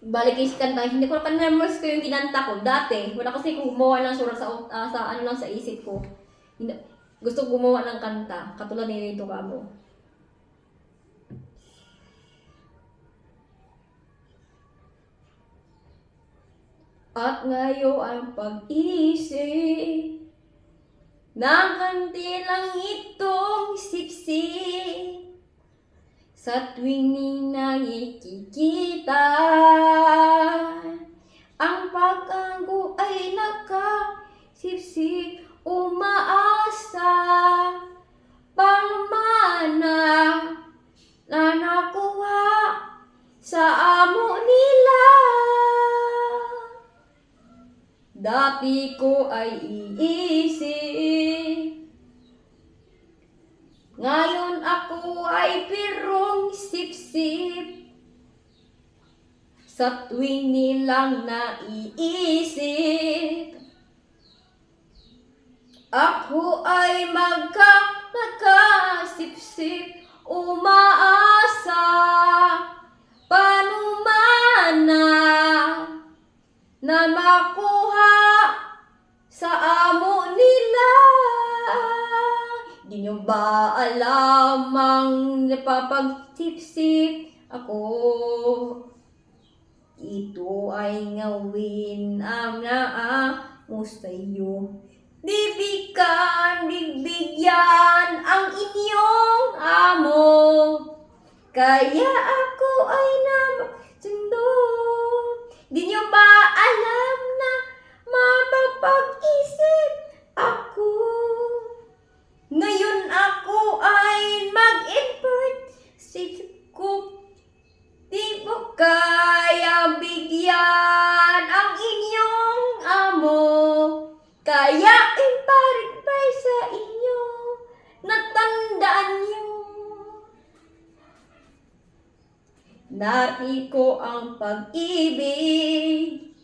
balik is kanta, hindi ko na-memorize ko yung kinanta ko dati. Wala kasi kung gumawa ng surat sa ano lang sa isip ko. Hindi, gusto ko gumawa ng kanta, katulad ni Rito Gabo. At ngayon ang pag-isip ng kantilang itong sipsip sa tuwing nakikita ang pagkago ay nakasipsip umaasa pangmana na nakuha sa amo nila. Dati ko ay iisip, ngayon ako ay pirong sip-sip. Sa tuwing nilang naiisip, ako ay nakasip-sip, umaasa panumana na makuha sa amo nila. Di nyo ba alam ang napapagsip-sip ako? Ito ay ngawin ang naamo sa'yo. Di bigyan ang inyong amo, kaya ako ay namasundo. Di nyo ba alam na mapapag-isip ako? Ngayon ako ay mag-invert sip ko. Di mo kaya bigyan ang inyong amo, kaya iparigpay sa inyo, natandaan nyo. Dati ko ang pag-ibig,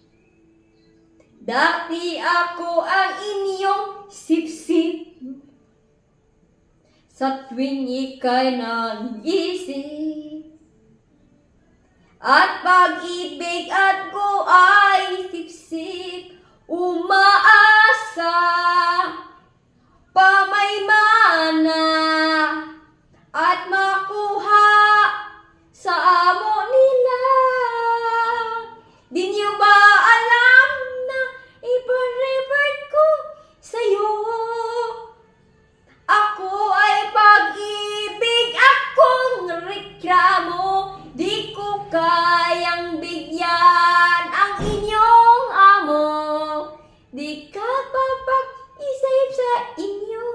dati ako ang inyong sip-sip. Sa tuwing ika'y nag-isip, at pag-ibig at ko ay sip-sip, umaasa pamaymana at makuha sa amo nila. Di niyo ba alam na ipa-revert ko sa'yo? Ako ay pag-ibig, akong reklamo. Di ko kayang bigyan ang inyong amo. Di ka papag-isip sa inyo.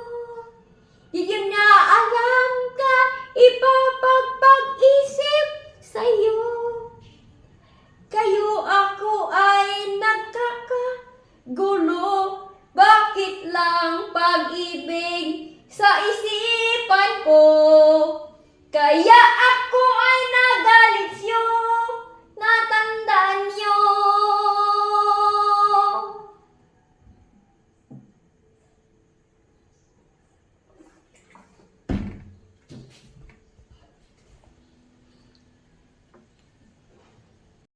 Di yun na alam ka, ipapag-isip sa'yo. Kayo ako ay nagkakagulo. Bakit lang pag-ibig sa isipan ko? Kaya